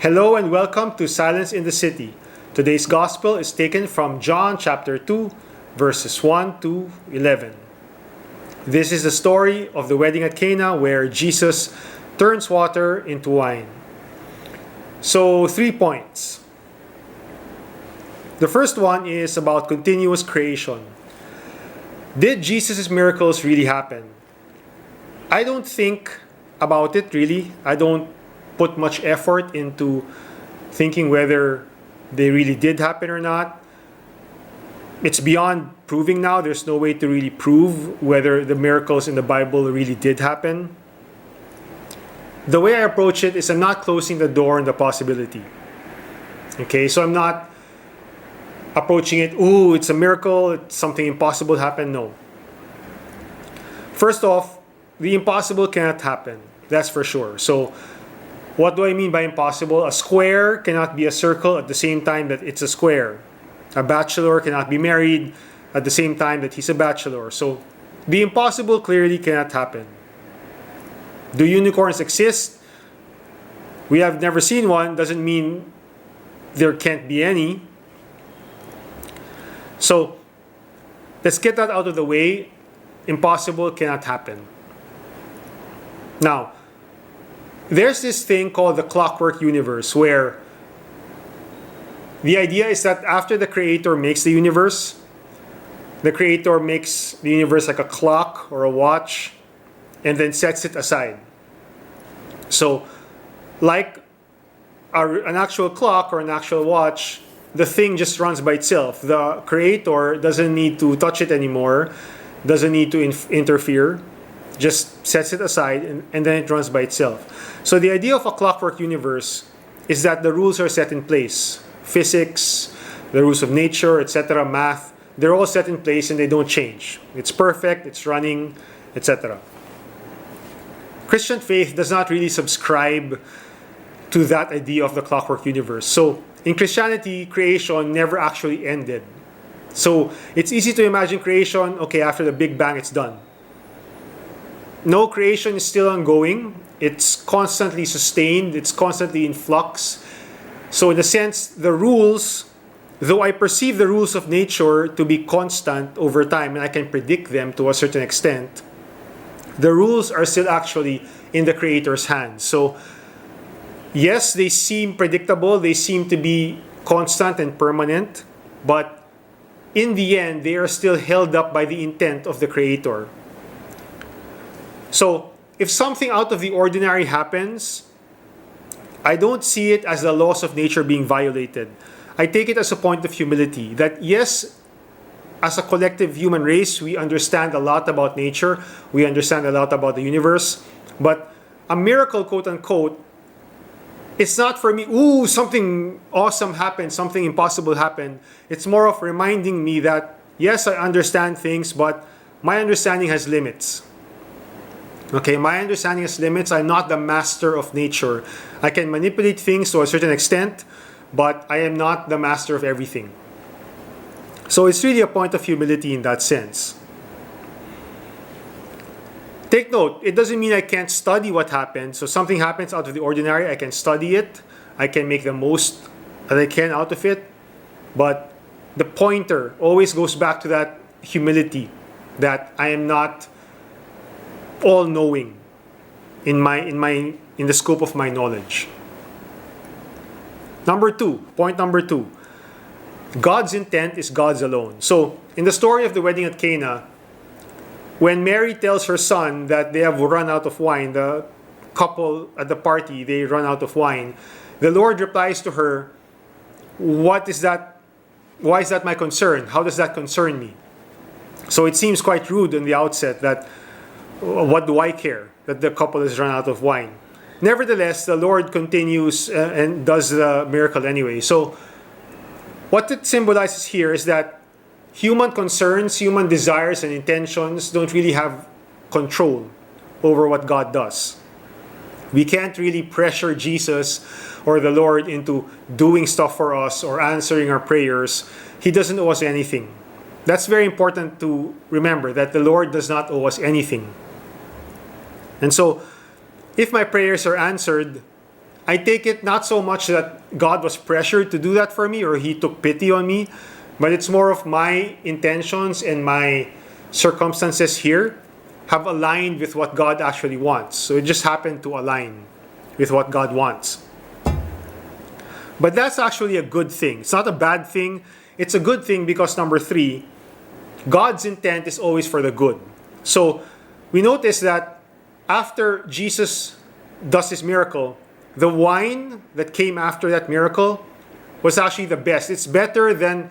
Hello and welcome to Silence in the City. Today's gospel is taken from John chapter 2, verses 1 to 11. This is the story of the wedding at Cana where Jesus turns water into wine. So, 3 points. The first one is about continuous creation. Did Jesus' miracles really happen? I don't think about it really. I don't put much effort into thinking whether they really did happen or not. It's beyond proving now. There's no way to really prove whether the miracles in the Bible really did happen. The way I approach it is I'm not closing the door on the possibility. Okay, so I'm not approaching it, ooh, it's a miracle, it's something impossible happened. No. First off, the impossible cannot happen. That's for sure. So, what do I mean by impossible? A square cannot be a circle at the same time that it's a square. A bachelor cannot be married at the same time that he's a bachelor. So, the impossible clearly cannot happen. Do unicorns exist? We have never seen one, doesn't mean there can't be any. So, let's get that out of the way. Impossible cannot happen. Now, there's this thing called the clockwork universe where the idea is that after the creator makes the universe, the creator makes the universe like a clock or a watch and then sets it aside. So, like an actual clock or an actual watch, the thing just runs by itself. The creator doesn't need to touch it anymore, doesn't need to interfere, just sets it aside and then it runs by itself. So the idea of a clockwork universe is that the rules are set in place. Physics, the rules of nature, etc., math, they're all set in place and they don't change. It's perfect, it's running, etc. Christian faith does not really subscribe to that idea of the clockwork universe. So in Christianity, creation never actually ended. So it's easy to imagine creation, okay, after the Big Bang, it's done. No, creation is still ongoing. It's constantly sustained. It's constantly in flux. So in a sense, the rules, though I perceive the rules of nature to be constant over time, and I can predict them to a certain extent, the rules are still actually in the Creator's hands. So yes, they seem predictable. They seem to be constant and permanent. But in the end, they are still held up by the intent of the Creator. So, if something out of the ordinary happens, I don't see it as the laws of nature being violated. I take it as a point of humility that yes, as a collective human race, we understand a lot about nature, we understand a lot about the universe, but a miracle, quote unquote, it's not for me, ooh, something awesome happened, something impossible happened. It's more of reminding me that yes, I understand things, but my understanding has limits. Okay, my understanding has limits. I'm not the master of nature. I can manipulate things to a certain extent, but I am not the master of everything. So it's really a point of humility in that sense. Take note, it doesn't mean I can't study what happened. So something happens out of the ordinary, I can study it. I can make the most that I can out of it. But the pointer always goes back to that humility, that I am not all-knowing in the scope of my knowledge. Point number two, God's intent is God's alone. So in the story of the wedding at Cana, when Mary tells her son that they have run out of wine, the couple at the party, they run out of wine, the Lord replies to her, what is that? Why is that my concern? How does that concern me? So it seems quite rude in the outset that what do I care that the couple has run out of wine? Nevertheless, the Lord continues and does the miracle anyway. So what it symbolizes here is that human concerns, human desires and intentions don't really have control over what God does. We can't really pressure Jesus or the Lord into doing stuff for us or answering our prayers. He doesn't owe us anything. That's very important to remember, that the Lord does not owe us anything. And so, if my prayers are answered, I take it not so much that God was pressured to do that for me or He took pity on me, but it's more of my intentions and my circumstances here have aligned with what God actually wants. So it just happened to align with what God wants. But that's actually a good thing. It's not a bad thing. It's a good thing because number 3, God's intent is always for the good. So we notice that after Jesus does this miracle, the wine that came after that miracle was actually the best. It's better than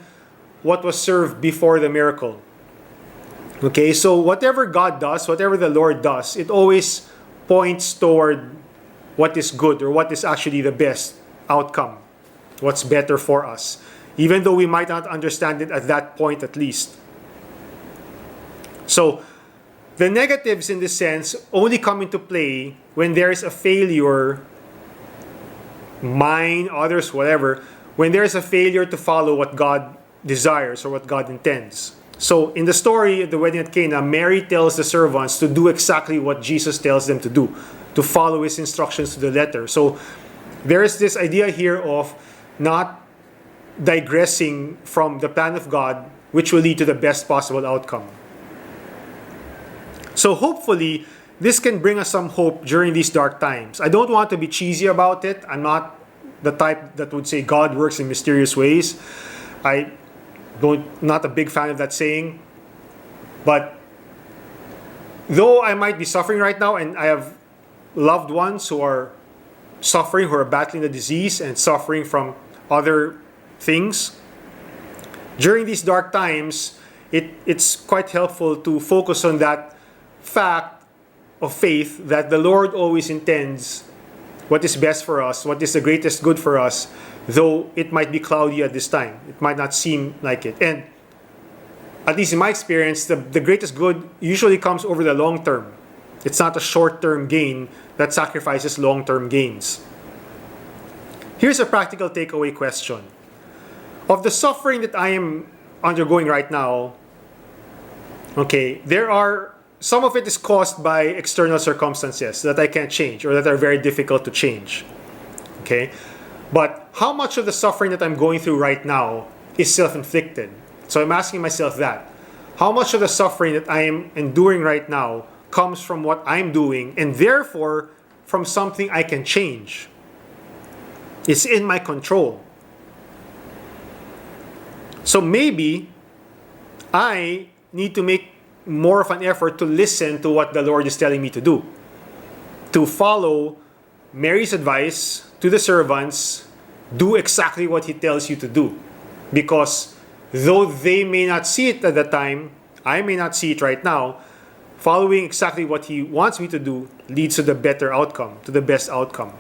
what was served before the miracle. Okay, so whatever God does, whatever the Lord does, it always points toward what is good or what is actually the best outcome, what's better for us, even though we might not understand it at that point at least. So the negatives in this sense only come into play when there is a failure, mine, others, whatever, when there is a failure to follow what God desires or what God intends. So in the story of the wedding at Cana, Mary tells the servants to do exactly what Jesus tells them to do, to follow His instructions to the letter. So there is this idea here of not digressing from the plan of God, which will lead to the best possible outcome. So hopefully, this can bring us some hope during these dark times. I don't want to be cheesy about it. I'm not the type that would say God works in mysterious ways. Not a big fan of that saying. But though I might be suffering right now, and I have loved ones who are suffering, who are battling the disease and suffering from other things, during these dark times, it's quite helpful to focus on that fact of faith that the Lord always intends what is best for us, what is the greatest good for us, though it might be cloudy at this time. It might not seem like it. And at least in my experience, the greatest good usually comes over the long term. It's not a short-term gain that sacrifices long-term gains. Here's a practical takeaway question. Of the suffering that I am undergoing right now, okay, some of it is caused by external circumstances that I can't change or that are very difficult to change. Okay? But how much of the suffering that I'm going through right now is self-inflicted? So I'm asking myself that. How much of the suffering that I am enduring right now comes from what I'm doing and therefore from something I can change? It's in my control. So maybe I need to make more of an effort to listen to what the Lord is telling me to do. To follow Mary's advice to the servants, do exactly what He tells you to do. Because though they may not see it at the time, I may not see it right now, following exactly what He wants me to do leads to the better outcome, to the best outcome.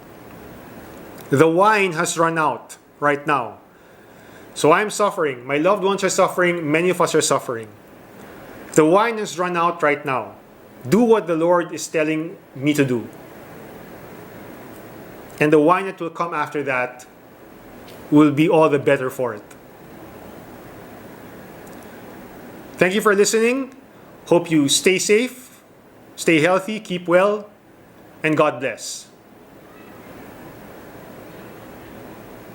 The wine has run out right now. So I'm suffering. My loved ones are suffering. Many of us are suffering. The wine has run out right now. Do what the Lord is telling me to do. And the wine that will come after that will be all the better for it. Thank you for listening. Hope you stay safe, stay healthy, keep well, and God bless.